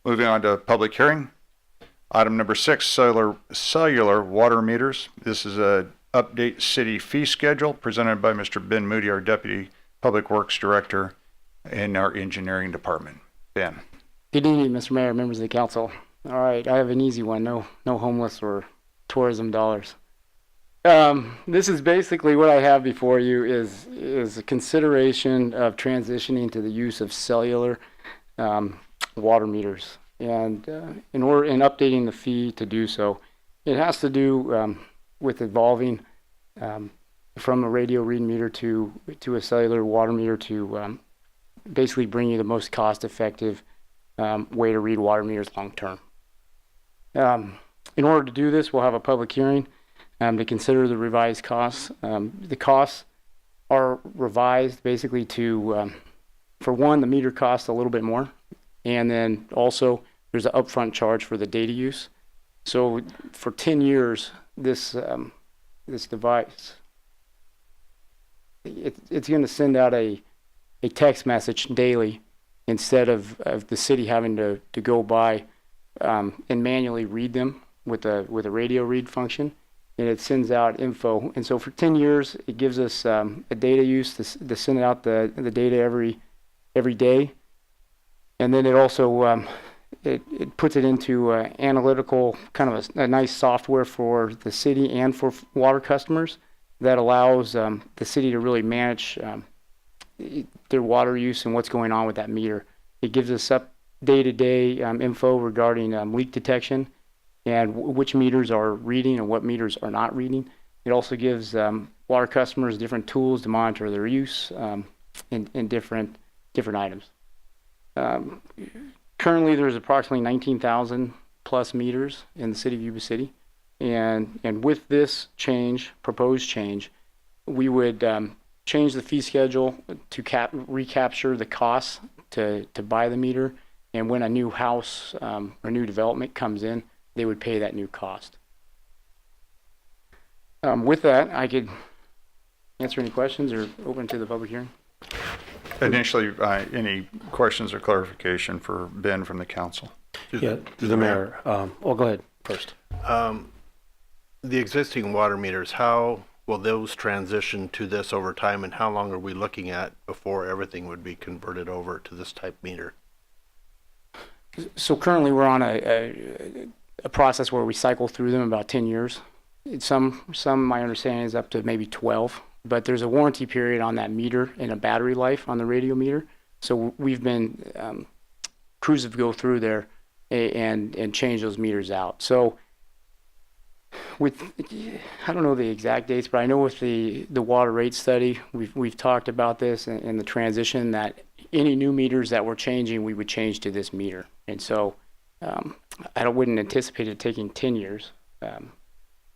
Moving on to public hearing. Item number 6, cellular water meters. This is a update city fee schedule presented by Mr. Ben Moody, our Deputy Public Works Director in our engineering department. Ben. Good evening, Mr. Mayor, members of the council. All right, I have an easy one. No homeless or tourism dollars. This is basically what I have before you is a consideration of transitioning to the use of cellular water meters, and in updating the fee to do so, it has to do with evolving from a radio read meter to a cellular water meter to basically bring you the most cost-effective way to read water meters long term. In order to do this, we'll have a public hearing to consider the revised costs. The costs are revised basically to, for one, the meter costs a little bit more, and then also there's an upfront charge for the data use. So for 10 years, this device, it's going to send out a text message daily instead of the city having to go by and manually read them with a radio read function. And it sends out info. And so for 10 years, it gives us a data use to send out the data every day. And then it also it puts it into analytical kind of a nice software for the city and for water customers that allows the city to really manage their water use and what's going on with that meter. It gives us up day-to-day info regarding leak detection and which meters are reading and what meters are not reading. It also gives water customers different tools to monitor their use in different items. Currently, there's approximately 19,000 plus meters in the city of Yuba City, and with this proposed change, we would change the fee schedule to recapture the costs to buy the meter, and when a new house or new development comes in, they would pay that new cost. With that, I could answer any questions or open to the public hearing. Initially, any questions or clarification for Ben from the council? Yeah, the mayor. Go ahead first. The existing water meters, how will those transition to this over time, and how long are we looking at before everything would be converted over to this type meter? So currently we're on a process where we cycle through them about 10 years. Some my understanding is up to maybe 12, but there's a warranty period on that meter and a battery life on the radio meter. So we've been, crews have go through there and change those meters out. So I don't know the exact dates, but I know with the water rate study, we've talked about this and the transition that any new meters that we're changing, we would change to this meter. And so I wouldn't anticipate it taking 10 years,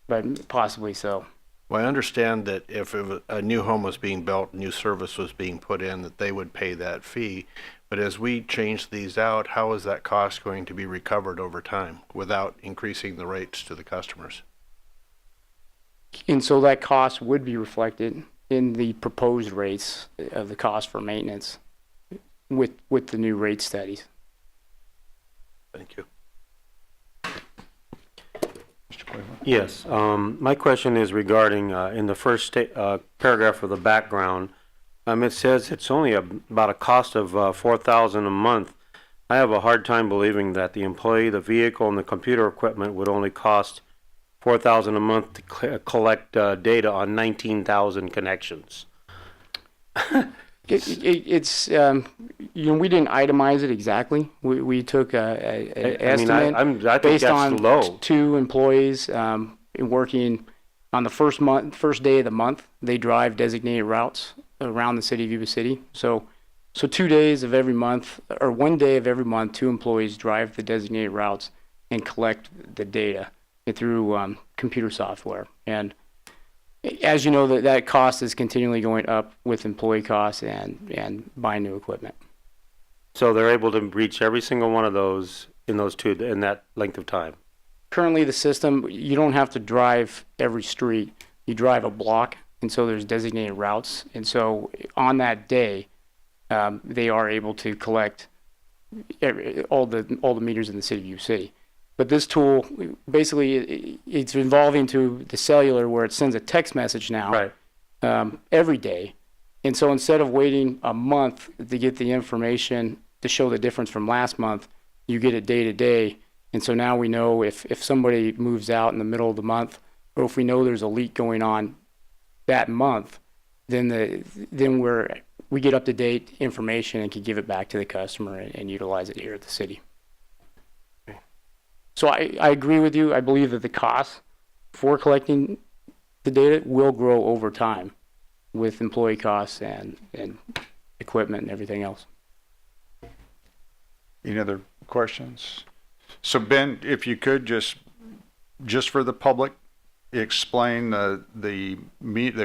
but possibly so. Well, I understand that if a new home was being built, new service was being put in, that they would pay that fee. But as we change these out, how is that cost going to be recovered over time without increasing the rates to the customers? And so that cost would be reflected in the proposed rates of the cost for maintenance with the new rate studies. Thank you. Yes. My question is regarding in the first paragraph of the background. It says it's only about a cost of $4,000 a month. I have a hard time believing that the employee, the vehicle, and the computer equipment would only cost $4,000 a month to collect data on 19,000 connections. It's we didn't itemize it exactly. We took an estimate I think based that's on low. 2 employees working on the first day of the month. They drive designated routes around the city of Yuba City. So 2 days of every month, or 1 day of every month, 2 employees drive the designated routes and collect the data through computer software. And as you know, that cost is continually going up with employee costs and buying new equipment. So they're able to reach every single one of those in that length of time. Currently, the system, you don't have to drive every street. You drive a block, and so there's designated routes. And so on that day, they are able to collect all the meters in the city of Yuba City. But this tool, basically, it's evolving to the cellular where it sends a text message now Right. every day. And so instead of waiting a month to get the information to show the difference from last month, you get it day to day. And so now we know if somebody moves out in the middle of the month, or if we know there's a leak going on that month, then we get up-to-date information and can give it back to the customer and utilize it here at the city. So I agree with you. I believe that the costs for collecting the data will grow over time with employee costs and equipment and everything else. Any other questions? So Ben, if you could just for the public, explain the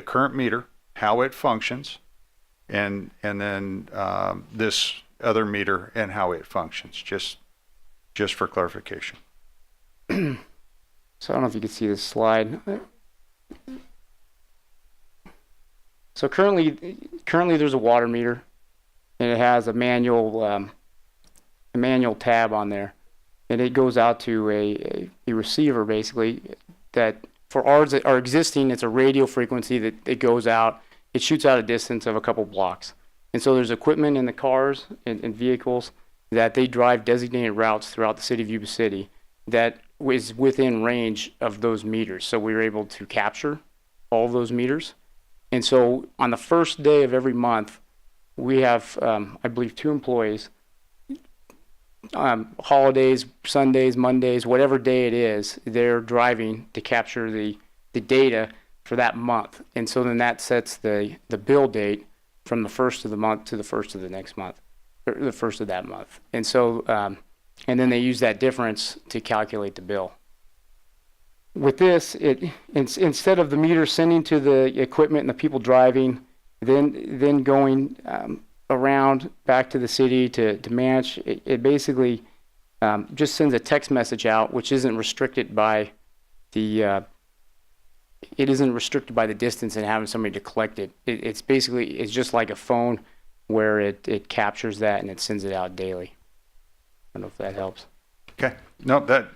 current meter, how it functions, and then this other meter and how it functions, just for clarification. So I don't know if you can see this slide. So currently there's a water meter, and it has a manual tab on there, and it goes out to a receiver basically that for ours that are existing. It's a radio frequency that it goes out. It shoots out a distance of a couple blocks, and so there's equipment in the cars and vehicles that they drive designated routes throughout the city of Yuba City that is within range of those meters. So we were able to capture all of those meters. And so on the first day of every month, we have, I believe, 2 employees, holidays, Sundays, Mondays, whatever day it is, they're driving to capture the data for that month. And so then that sets the bill date from the first of the month to the first of the next month, or the first of that month. And so, and then they use that difference to calculate the bill. With this, instead of the meter sending to the equipment and the people driving, then going around back to the city to manage, it basically just sends a text message out, which isn't restricted by the distance and having somebody to collect it. It's just like a phone where it captures that and it sends it out daily. I don't know if that helps. Okay. No, that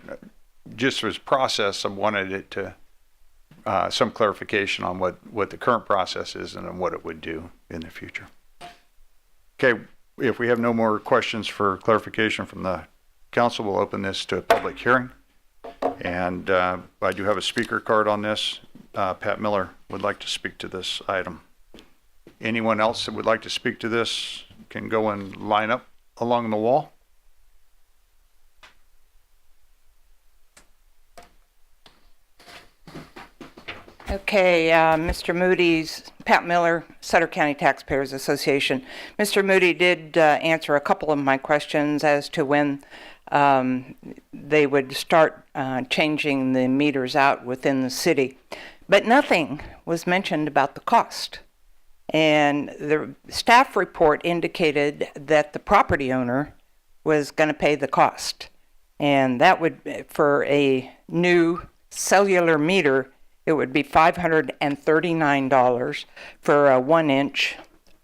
just was process. I wanted it to some clarification on what the current process is and then what it would do in the future. Okay. If we have no more questions for clarification from the council, we'll open this to a public hearing. And I do have a speaker card on this. Pat Miller would like to speak to this item. Anyone else that would like to speak to this can go and line up along the wall. Okay, Mr. Moody's, Pat Miller, Sutter County Taxpayers Association. Mr. Moody did answer a couple of my questions as to when they would start changing the meters out within the city. But nothing was mentioned about the cost. And the staff report indicated that the property owner was going to pay the cost. And that would, for a new cellular meter, it would be $539 for a 1-inch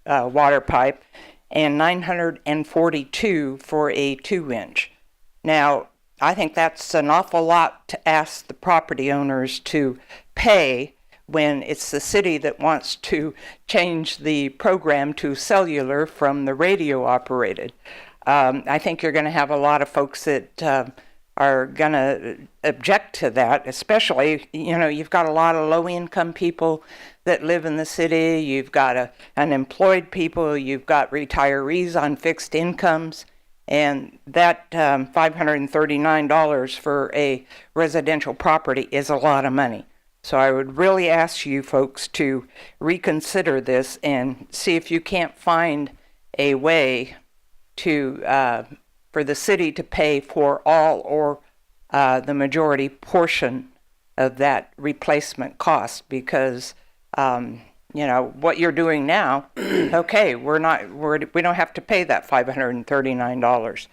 water pipe and $942 for a 2-inch. Now, I think that's an awful lot to ask the property owners to pay when it's the city that wants to change the program to cellular from the radio operated. I think you're going to have a lot of folks that are going to object to that, especially, you've got a lot of low-income people that live in the city, you've got unemployed people, you've got retirees on fixed incomes, and that $539 for a residential property is a lot of money. So I would really ask you folks to reconsider this and see if you can't find a way to for the city to pay for all or the majority portion of that replacement cost, because what you're doing now, okay, we don't have to pay that $539.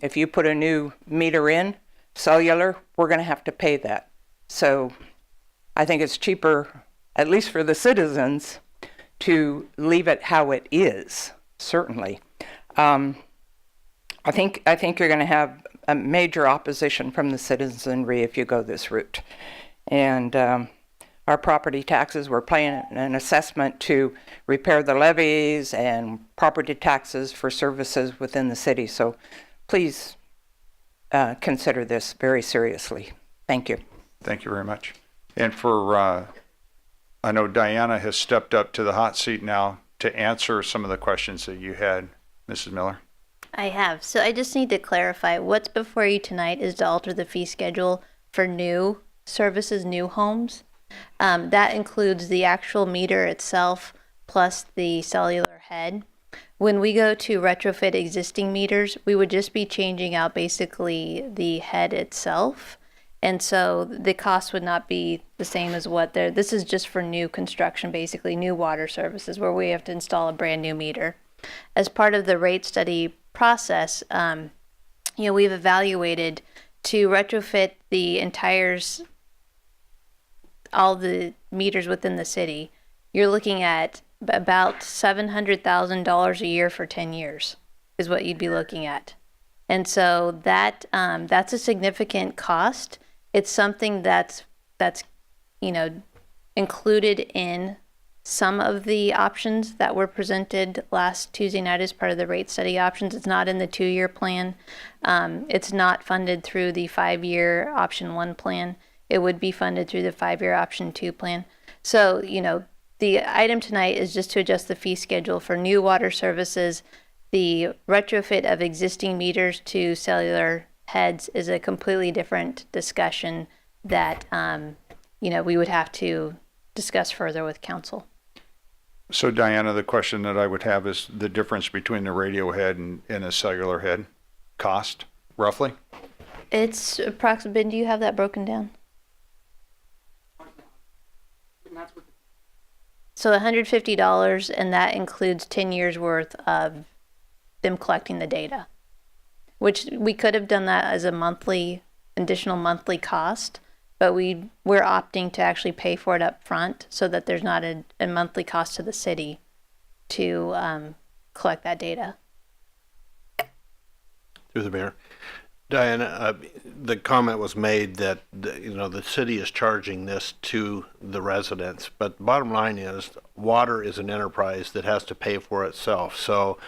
If you put a new meter in cellular, we're going to have to pay that. So I think it's cheaper, at least for the citizens, to leave it how it is, certainly. I think you're going to have a major opposition from the citizenry if you go this route. And our property taxes, we're paying an assessment to repair the levees and property taxes for services within the city. So please consider this very seriously. Thank you. Thank you very much. And for, I know Diana has stepped up to the hot seat now to answer some of the questions that you had, Mrs. Miller. I have. So I just need to clarify, what's before you tonight is to alter the fee schedule for new services, new homes. That includes the actual meter itself plus the cellular head. When we go to retrofit existing meters, we would just be changing out basically the head itself. And so the cost would not be the same as what they're, this is just for new construction, basically new water services where we have to install a brand new meter. As part of the rate study process, we've evaluated to retrofit the all the meters within the city. You're looking at about $700,000 a year for 10 years is what you'd be looking at. And so that's a significant cost. It's something that's included in some of the options that were presented last Tuesday night as part of the rate study options. It's not in the 2-year plan. It's not funded through the 5-year option 1 plan. It would be funded through the 5-year option 2 plan. So, the item tonight is just to adjust the fee schedule for new water services. The retrofit of existing meters to cellular heads is a completely different discussion that, we would have to discuss further with council. So Diana, the question that I would have is the difference between the radio head and a cellular head cost, roughly? It's approximately, Ben, do you have that broken down? So $150, and that includes 10 years worth of them collecting the data, which we could have done that as a additional monthly cost, but we're opting to actually pay for it up front so that there's not a monthly cost to the city to collect that data. Through the mayor. Diana, the comment was made that the city is charging this to the residents, but the bottom line is water is an enterprise that has to pay for itself. So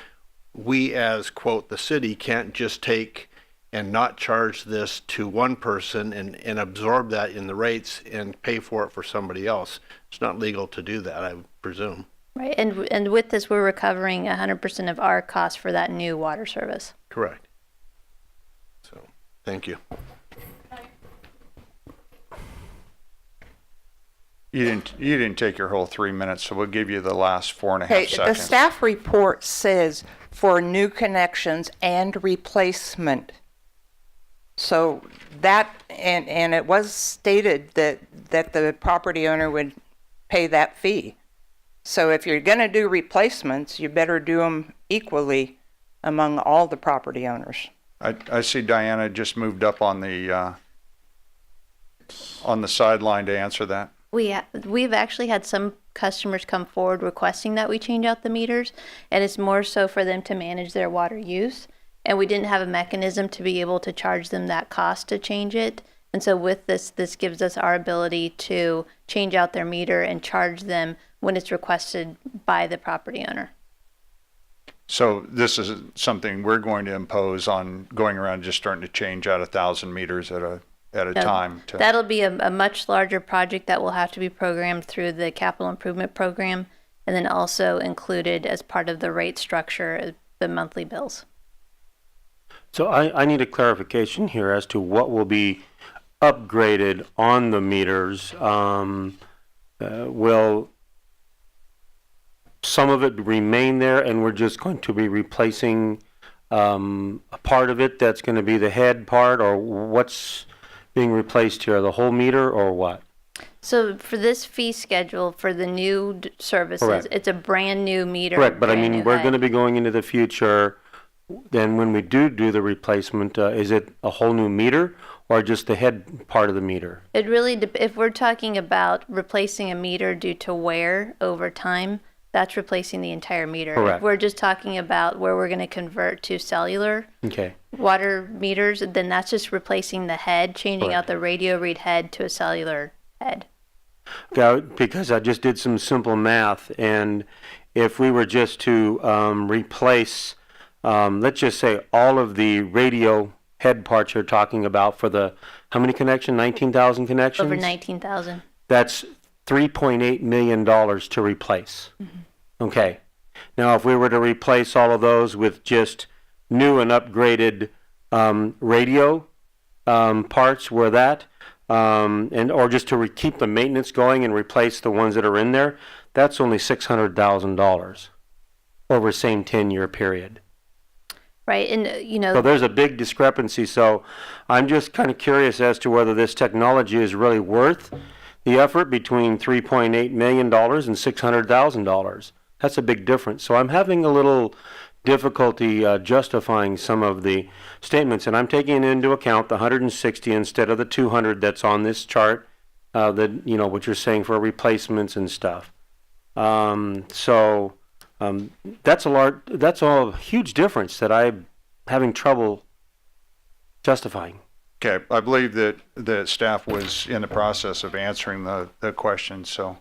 we as, quote, the city can't just take and not charge this to one person and absorb that in the rates and pay for it for somebody else. It's not legal to do that, I would presume. Right, and with this, we're recovering 100% of our cost for that new water service. Correct. So, thank you. You didn't take your whole 3 minutes, so we'll give you the last 4.5 Okay, seconds. the staff report says for new connections and replacement. So that, and it was stated that the property owner would pay that fee. So if you're going to do replacements, you better do them equally among all the property owners. I see Diana just moved up on the sideline to answer that. We've actually had some customers come forward requesting that we change out the meters, and it's more so for them to manage their water use. And we didn't have a mechanism to be able to charge them that cost to change it. And so with this gives us our ability to change out their meter and charge them when it's requested by the property owner. So this is something we're going to impose on going around just starting to change out 1,000 meters at a time. That'll be a much larger project that will have to be programmed through the capital improvement program, and then also included as part of the rate structure, the monthly bills. So I need a clarification here as to what will be upgraded on the meters. Will some of it remain there and we're just going to be replacing a part of it that's going to be the head part, or what's being replaced here, the whole meter or what? So for this fee schedule for the new services, Correct. It's a brand new meter. Correct, but I brand mean, new we're head. going to be going into the future. Then when we do the replacement, is it a whole new meter or just the head part of the meter? It really, if we're talking about replacing a meter due to wear over time, that's replacing the entire meter. Correct. If we're just talking about where we're going to convert to cellular Okay. water meters, then that's just replacing the head, changing Correct. out the radio read head to a cellular head. Yeah, because I just did some simple math, and if we were just to replace, let's just say all of the radio head parts you're talking about for the, how many connections? 19,000 connections? Over 19,000. That's $3.8 million to replace. Okay. Now, if we were to replace all of those with just new and upgraded radio parts, were that, and or just to keep the maintenance going and replace the ones that are in there, that's only $600,000 over the same 10-year period. Right, and So there's a big discrepancy. So I'm just kind of curious as to whether this technology is really worth the effort between $3.8 million and $600,000. That's a big difference. So I'm having a little difficulty justifying some of the statements, and I'm taking into account the 160 instead of the 200 that's on this chart, what you're saying for replacements and stuff. That's a huge difference that I'm having trouble justifying. Okay, I believe that the staff was in the process of answering the question, so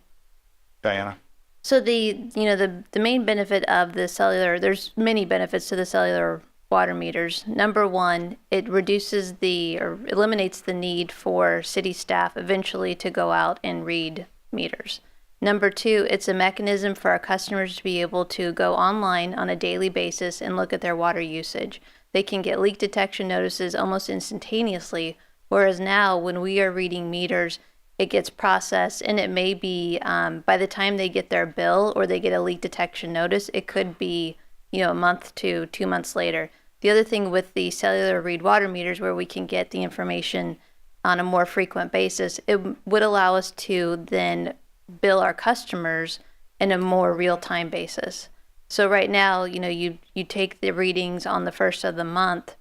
Diana? so the main benefit of the cellular, there's many benefits to the cellular water meters. Number one, it reduces or eliminates the need for city staff eventually to go out and read meters. Number two, it's a mechanism for our customers to be able to go online on a daily basis and look at their water usage. They can get leak detection notices almost instantaneously, whereas now when we are reading meters, it gets processed, and it may be by the time they get their bill or they get a leak detection notice, it could be a month to 2 months later. The other thing with the cellular read water meters, where we can get the information on a more frequent basis, it would allow us to then bill our customers in a more real-time basis. So right now, you take the readings on the first of the month.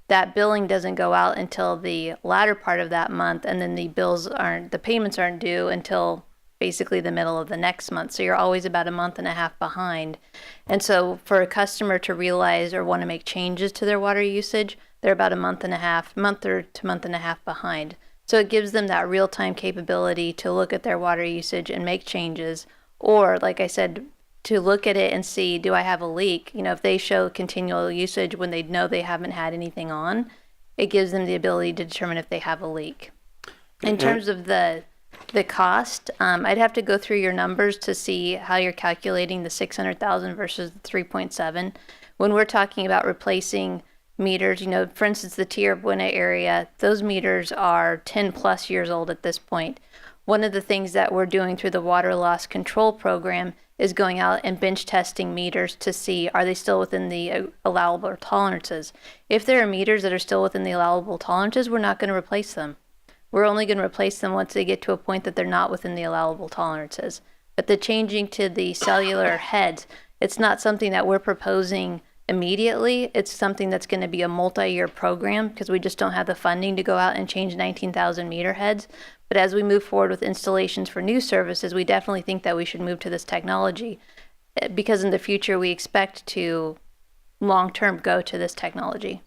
That billing doesn't go out until the latter part of that month, and then the payments aren't due until basically the middle of the next month. So you're always about a month and a half behind. And so for a customer to realize or want to make changes to their water usage, they're about a month and a half behind. So it gives them that real-time capability to look at their water usage and make changes, or like I said, to look at it and see, do I have a leak? If they show continual usage when they know they haven't had anything on, it gives them the ability to determine if they have a leak. In terms of the cost, I'd have to go through your numbers to see how you're calculating the 600,000 versus the 3.7. When we're talking about replacing meters, for instance, the Tierra Buena area, those meters are 10 plus years old at this point. One of the things that we're doing through the water loss control program is going out and bench testing meters to see, are they still within the allowable tolerances? If there are meters that are still within the allowable tolerances, we're not going to replace them. We're only going to replace them once they get to a point that they're not within the allowable tolerances. But the changing to the cellular heads, it's not something that we're proposing immediately. It's something that's going to be a multi-year program because we just don't have the funding to go out and change 19,000 meter heads. But as we move forward with installations for new services, we definitely think that we should move to this technology because in the future we expect to long-term go to this technology.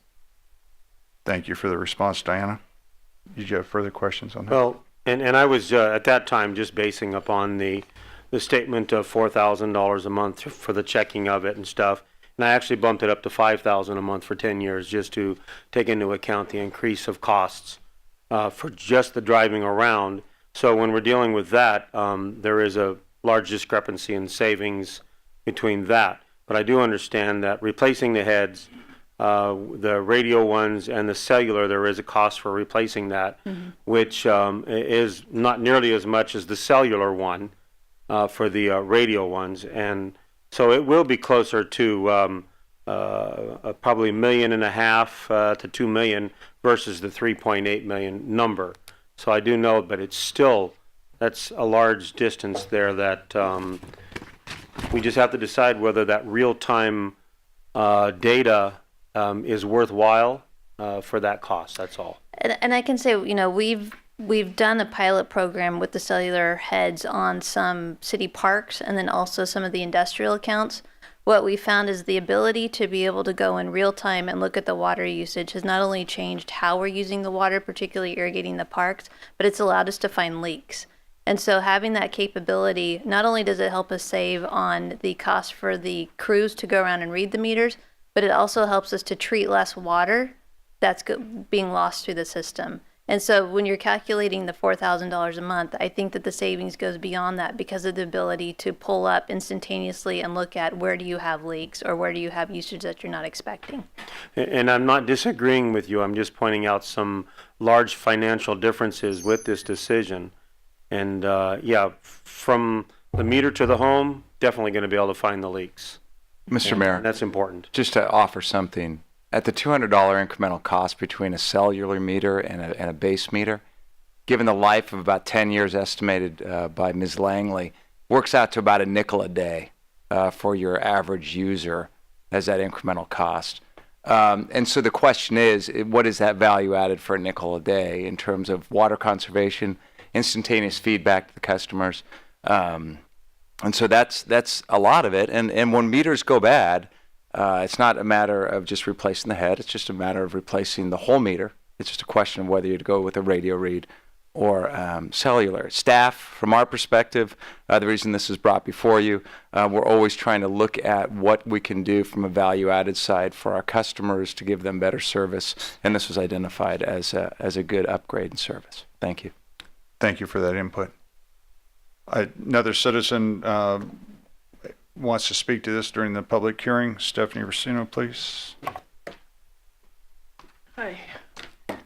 Thank you for the response, Diana. Did you have further questions on that? Well, and I was at that time just basing upon the statement of $4,000 a month for the checking of it and stuff. And I actually bumped it up to $5,000 a month for 10 years just to take into account the increase of costs for just the driving around. So when we're dealing with that, there is a large discrepancy in savings between that. But I do understand that replacing the heads, the radio ones and the cellular, there is a cost for replacing that, which is not nearly as much as the cellular one for the radio ones. And so it will be closer to probably $1.5 million to $2 million versus the 3.8 million number. So I do know, but it's still, that's a large distance there that we just have to decide whether that real-time data is worthwhile for that cost. That's all. And I can say, we've we've done a pilot program with the cellular heads on some city parks and then also some of the industrial accounts. What we found is the ability to be able to go in real time and look at the water usage has not only changed how we're using the water, particularly irrigating the parks, but it's allowed us to find leaks. And so having that capability, not only does it help us save on the cost for the crews to go around and read the meters, but it also helps us to treat less water that's being lost through the system. And so when you're calculating the $4,000 a month, I think that the savings goes beyond that because of the ability to pull up instantaneously and look at where do you have leaks or where do you have usage that you're not expecting. And I'm not disagreeing with you. I'm just pointing out some large financial differences with this decision. And yeah, from the meter to the home, definitely going to be able to find the leaks. Mr. And Mayor, that's important. just to offer something, at the $200 incremental cost between a cellular meter and a base meter, given the life of about 10 years estimated by Ms. Langley, works out to about a nickel a day for your average user as that incremental cost. And so the question is, what is that value added for a nickel a day in terms of water conservation, instantaneous feedback to the customers? And so that's a lot of it. And when meters go bad, it's not a matter of just replacing the head. It's just a matter of replacing the whole meter. It's just a question of whether you'd go with a radio read or cellular. Staff, from our perspective, the reason this is brought before you, we're always trying to look at what we can do from a value-added side for our customers to give them better service, and this was identified as a good upgrade in service. Thank you. Thank you for that input. Another citizen wants to speak to this during the public hearing. Stephanie Racino, please. Hi.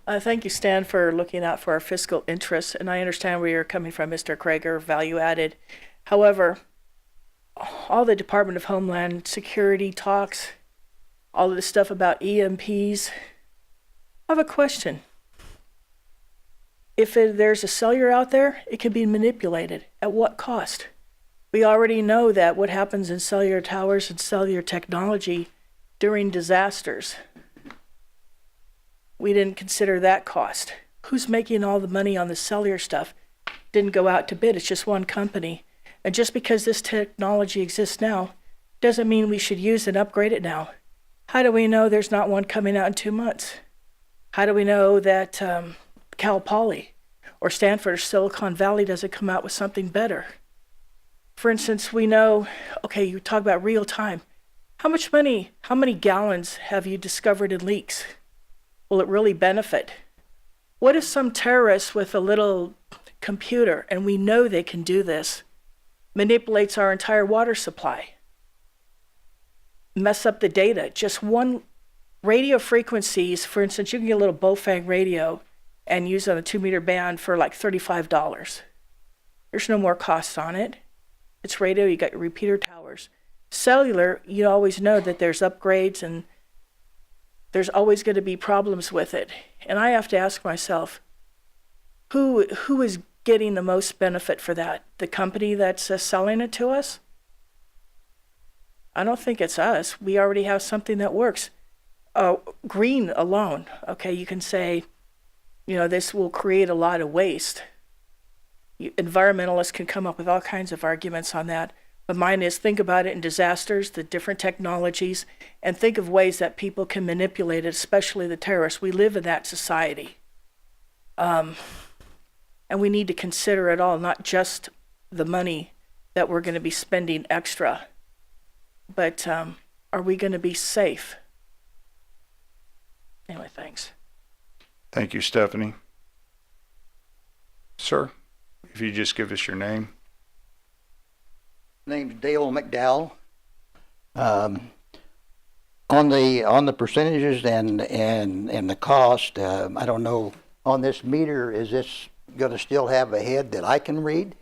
Thank you, Stan, for looking out for our fiscal interests, and I understand where you're coming from, Mr. Krager, value added. However, all the Department of Homeland Security talks, all of the stuff about EMPs, I have a question. If there's a cellular out there, it can be manipulated. At what cost? We already know that what happens in cellular towers and cellular technology during disasters. We didn't consider that cost. Who's making all the money on the cellular stuff? Didn't go out to bid, it's just one company. And just because this technology exists now, doesn't mean we should use and upgrade it now. How do we know there's not one coming out in 2 months? How do we know that Cal Poly or Stanford or Silicon Valley doesn't come out with something better? For instance, we know, okay, you talk about real time. How many gallons have you discovered in leaks? Will it really benefit? What if some terrorist with a little computer, and we know they can do this, manipulates our entire water supply? Mess up the data. Just one radio frequencies, for instance, you can get a little Bofang radio and use on a 2-meter band for like $35. There's no more cost on it. It's radio, you got your repeater towers. Cellular, you always know that there's upgrades and there's always going to be problems with it. And I have to ask myself, who is getting the most benefit for that? The company that's selling it to us? I don't think it's us. We already have something that works. Green alone, okay, you can say, this will create a lot of waste. Environmentalists can come up with all kinds of arguments on that. But mine is, think about it in disasters, the different technologies, and think of ways that people can manipulate it, especially the terrorists. We live in that society. And we need to consider it all, not just the money that we're going to be spending extra, but are we going to be safe? Anyway, thanks. Thank you, Stephanie. Sir, if you just give us your name. Name's Dale McDowell. On the percentages and the cost, I don't know, on this meter, is this going to still have a head that I can read?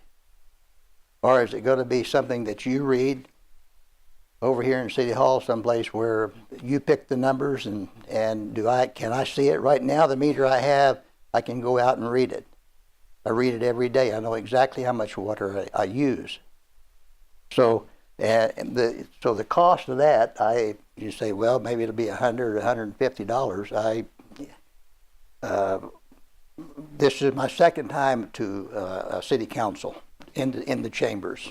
Or is it going to be something that you read over here in City Hall someplace where you pick the numbers and can I see it right now? The meter I have, I can go out and read it. I read it every day. I know exactly how much water I use. So the cost of that, you say, well, maybe it'll be $100, $150. this is my second time to city council in the chambers.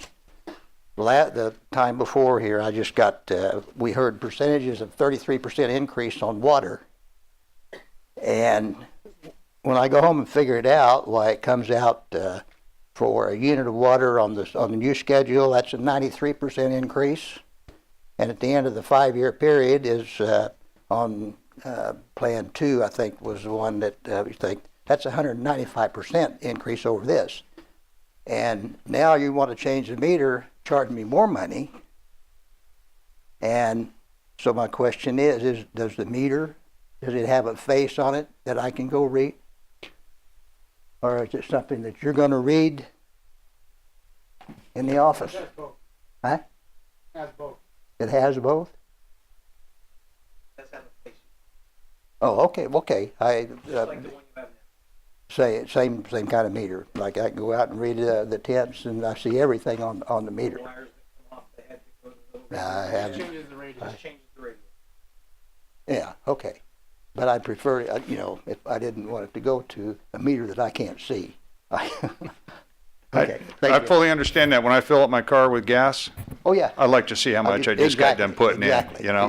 The time before here, I just got, we heard percentages of 33% increase on water. And when I go home and figure it out, why it comes out for a unit of water on the new schedule, that's a 93% increase. And at the end of the 5-year period is on Plan 2, I think, was the one that we think that's 195% increase over this. And now you want to change the meter, charge me more money. And so my question is does the meter, does it have a face on it that I can go read? Or is it something that you're going to read in the office? It has both. Huh? It has both. It has both? It does have a face. Oh, okay. I like the one you have now. Same kind of meter. Like I can go out and read the temps, and I see everything on the meter. Wires that come off the head that go to the I have. Changes the radio. Changes the radio. Yeah. Okay. But I prefer, if I didn't want it to go to a meter that I can't see. Okay. I fully understand that. When I fill up my car with gas, Oh yeah. I like to see how much I just got done putting in.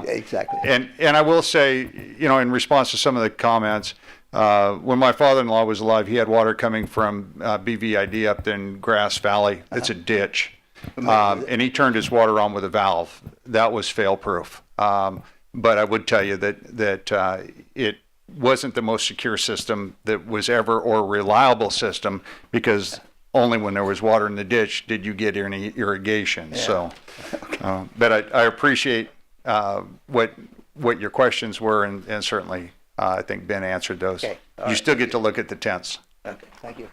Exactly. And I will say, in response to some of the comments, when my father-in-law was alive, he had water coming from BVID up in Grass Valley. It's a ditch. And he turned his water on with a valve. That was fail-proof. But I would tell you that it wasn't the most secure system that was ever, or reliable system, because only when there was water in the ditch did you get any irrigation. Yeah. So, but I appreciate what your questions were, and certainly I think Ben answered those. Okay. You still get to look at the tents. Okay, thank you.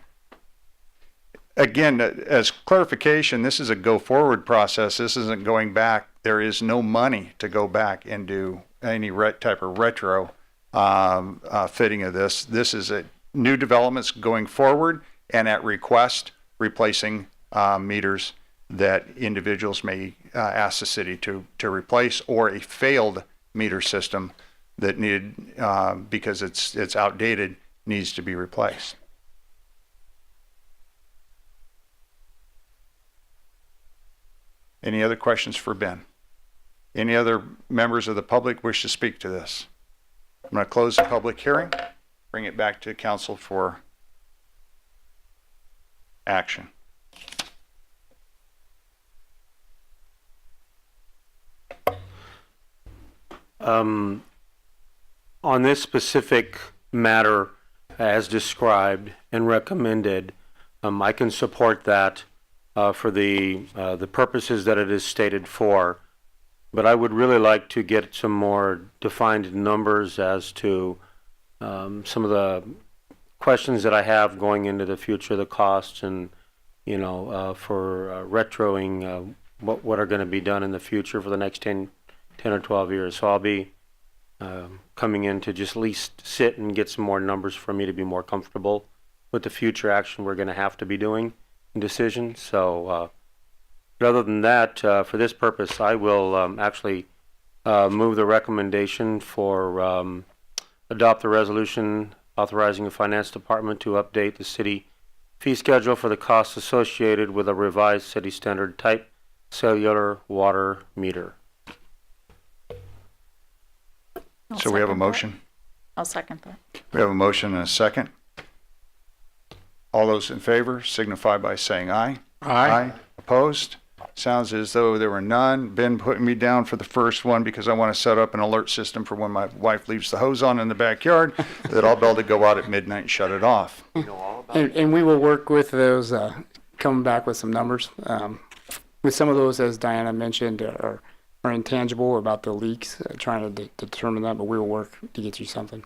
Again, as clarification, this is a go-forward process. This isn't going back. There is no money to go back and do any type of retro fitting of this. This is a new developments going forward, and at request, replacing meters that individuals may ask the city to replace, or a failed meter system that needed, because it's outdated, needs to be replaced. Any other questions for Ben? Any other members of the public wish to speak to this? I'm going to close the public hearing, bring it back to council for action. On this specific matter, as described and recommended, I can support that for the purposes that it is stated for. But I would really like to get some more defined numbers as to some of the questions that I have going into the future, the costs, and for retroing what are going to be done in the future for the next 10 or 12 years. So I'll be coming in to just at least sit and get some more numbers for me to be more comfortable with the future action we're going to have to be doing and decisions. So but other than that, for this purpose, I will actually move the recommendation for adopt the resolution authorizing the finance department to update the city fee schedule for the costs associated with a revised city standard type cellular water meter. So we have a motion. I'll second that. We have a motion and a second. All those in favor signify by saying aye. Aye. Opposed? Sounds as though there were none. Ben putting me down for the first one because I want to set up an alert system for when my wife leaves the hose on in the backyard that I'll be able to go out at midnight and shut it off. And we will work with those, coming back with some numbers. With some of those, as Diana mentioned, are intangible about the leaks, trying to determine that, but we will work to get you something.